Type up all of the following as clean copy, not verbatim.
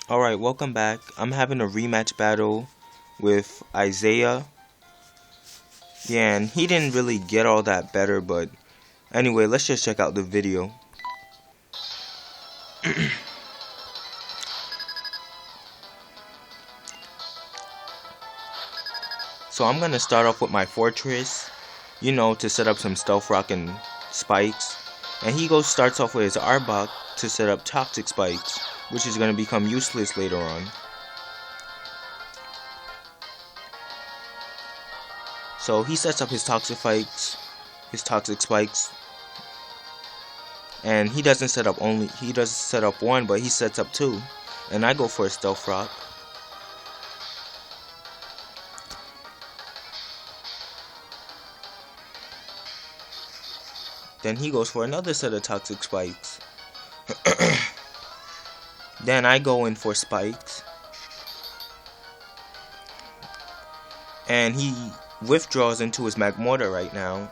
Alright, welcome back. I'm having a rematch battle with Isaiah. Yeah, and he didn't really get all that better, but anyway, let's just check out the video. So I'm gonna start off with my fortress, to set up some stealth rock and spikes. And he starts off with his arbok to set up toxic spikes, which is gonna become useless later on. So he sets up his toxic spikes, and he doesn't set up one, but he sets up two, and I go for a stealth rock. Then he goes for another set of toxic spikes. Then I go in for spikes, and he withdraws into his mag mortar right now.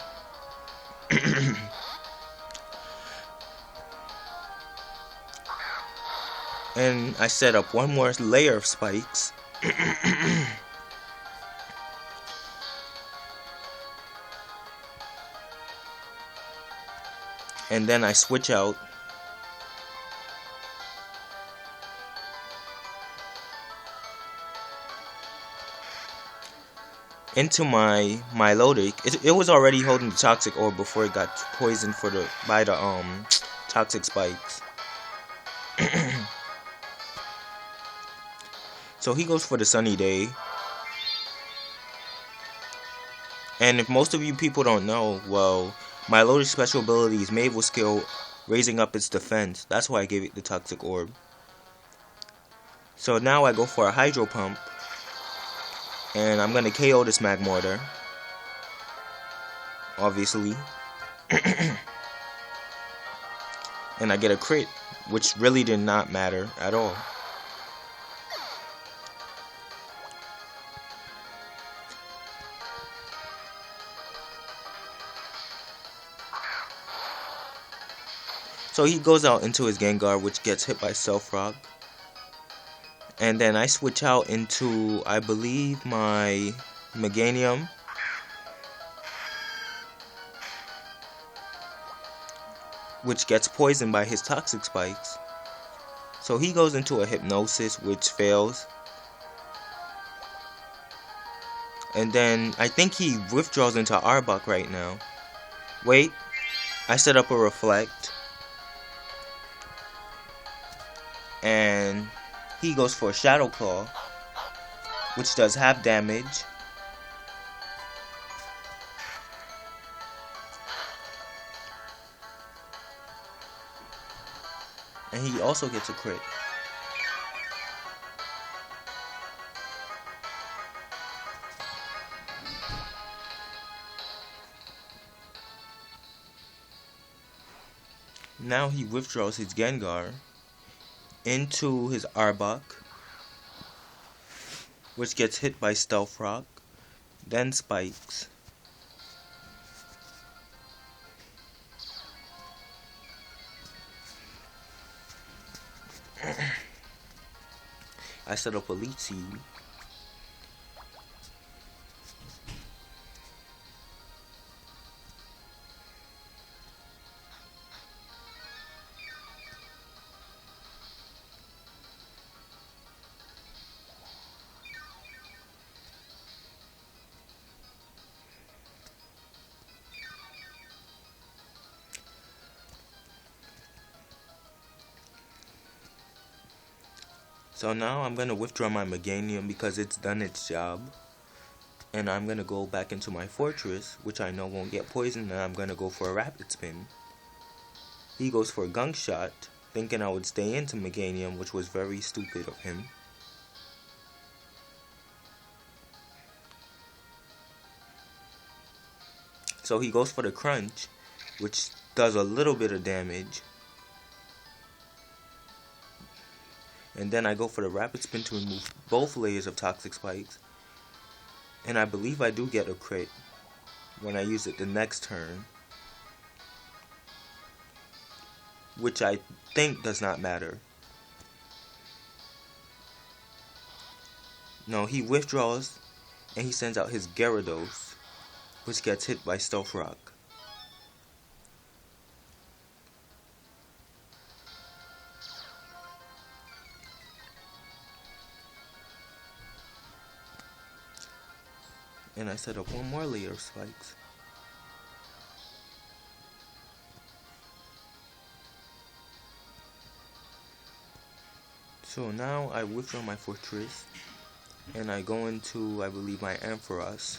And I set up one more layer of spikes. And then I switch out. Into my Milotic. It was already holding the toxic orb before it got poisoned by the toxic spikes. So he goes for the sunny day. And if most of you people don't know, well, Milotic's special ability is Mave with skill, raising up its defense. That's why I gave it the toxic orb. So now I go for a hydro pump. And I'm gonna KO this mag mortar, obviously. And I get a crit, which really did not matter at all. So he goes out into his Gengar, which gets hit by Stealth Rock. And then I switch out into, I believe, my Meganium. Which gets poisoned by his toxic spikes. So he goes into a Hypnosis, which fails. And then I think he withdraws into Arbok right now. Wait, I set up a Reflect. And he goes for a Shadow Claw, which does half damage. And he also gets a crit. Now he withdraws his Gengar into his Arbok, which gets hit by Stealth Rock, then spikes. I set up a Leech Seed. So now I'm going to withdraw my Meganium because it's done its job. And I'm going to go back into my fortress, which I know won't get poisoned, and I'm going to go for a Rapid Spin. He goes for a Gunk Shot, thinking I would stay into Meganium, which was very stupid of him. So he goes for the Crunch, which does a little bit of damage. And then I go for the Rapid Spin to remove both layers of Toxic Spikes. And I believe I do get a crit when I use it the next turn. Which I think does not matter. No, he withdraws and he sends out his Gyarados, which gets hit by Stealth Rock. And I set up one more layer of spikes. So now I withdraw my fortress and I go into, I believe, my Ampharos.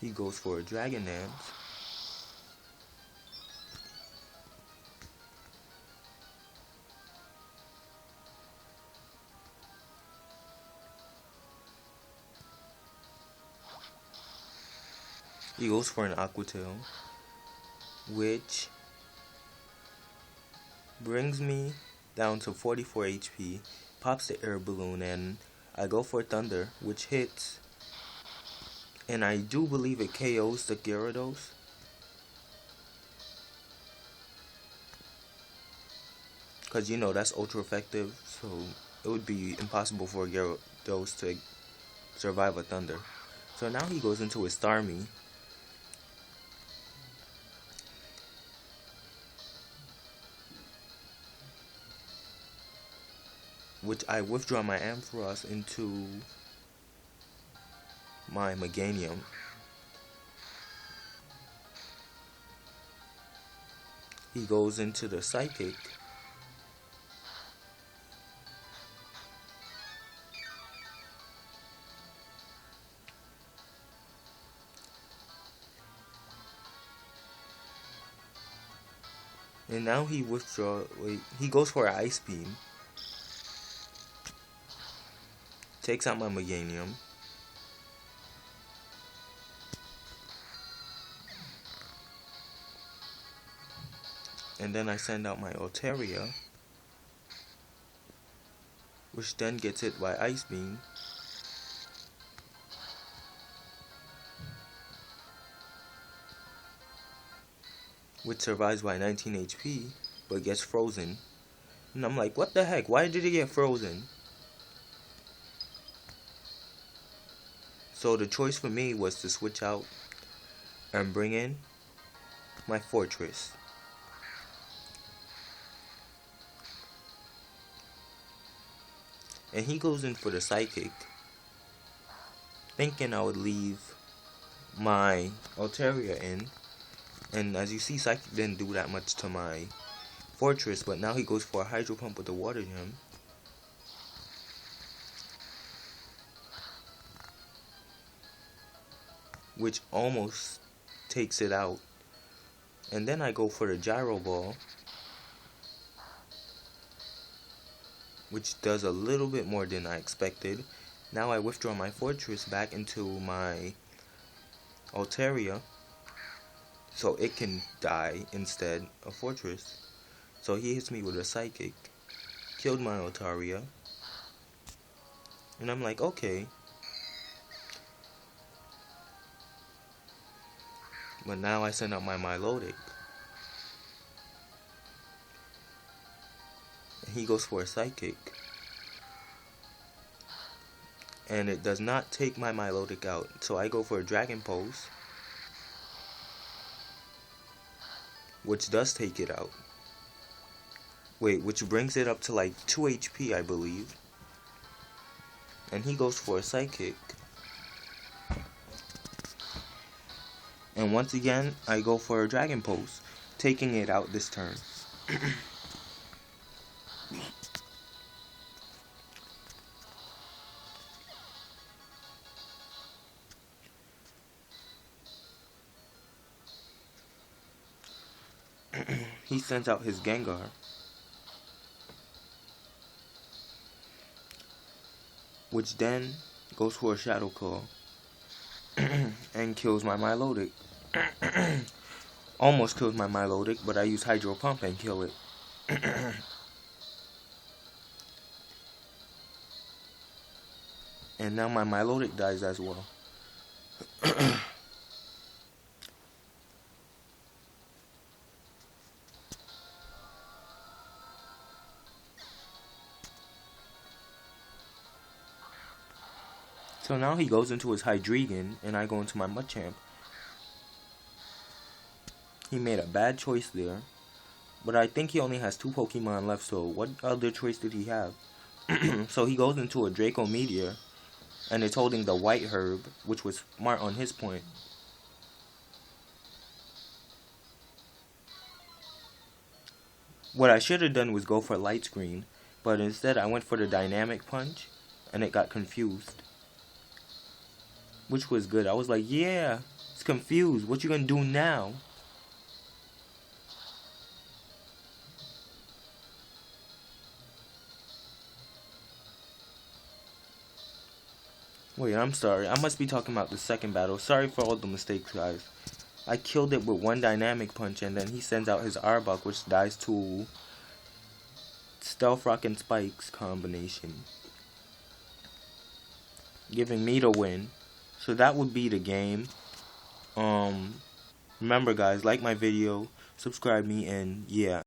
He goes for a Dragon Dance. He goes for an Aqua Tail, which brings me down to 44 HP, pops the air balloon, and I go for Thunder, which hits, and I do believe it KOs the Gyarados. Because, you know, that's ultra effective, so it would be impossible for a Gyarados to survive a Thunder. So now he goes into his Starmie. Which I withdraw my Ampharos into my Meganium. He goes into the Psychic. And now he goes for an Ice Beam. Takes out my Meganium. And then I send out my Altaria, which then gets hit by Ice Beam. Which survives by 19 HP, but gets frozen. And I'm like, what the heck? Why did it get frozen? So the choice for me was to switch out and bring in my Fortress. And he goes in for the Psychic, thinking I would leave my Altaria in. And as you see, Psychic didn't do that much to my Fortress, but now he goes for a Hydro Pump with the Water Gem. Which almost takes it out. And then I go for the Gyro Ball, which does a little bit more than I expected. Now I withdraw my Fortress back into my Altaria, so it can die instead of Fortress. So he hits me with a Psychic, killed my Altaria, and I'm like, okay. But now I send out my Milotic. And he goes for a Psychic. And it does not take my Milotic out. So I go for a Dragon Pulse, which does take it out. Wait, which brings it up to like 2 HP, I believe. And he goes for a Psychic. And once again, I go for a Dragon Pulse, taking it out this turn. He sends out his Gengar. Which then goes for a Shadow Claw. And kills my Milotic. Almost kills my Milotic, but I use Hydro Pump and kill it. And now my Milotic dies as well. So now he goes into his Hydreigon, and I go into my Machamp. He made a bad choice there. But I think he only has 2 Pokemon left, so what other choice did he have? So he goes into a Draco Meteor, and it's holding the White Herb, which was smart on his point. What I should have done was go for Light Screen, but instead I went for the Dynamic Punch, and it got confused. Which was good. I was like, yeah, it's confused. What you gonna do now? Wait, I'm sorry. I must be talking about the second battle. Sorry for all the mistakes, guys. I killed it with 1 Dynamic Punch, and then he sends out his Arbok, which dies to Stealth Rock and Spikes combination, giving me the win. So that would be the game. Remember, guys, like my video, subscribe me, and yeah.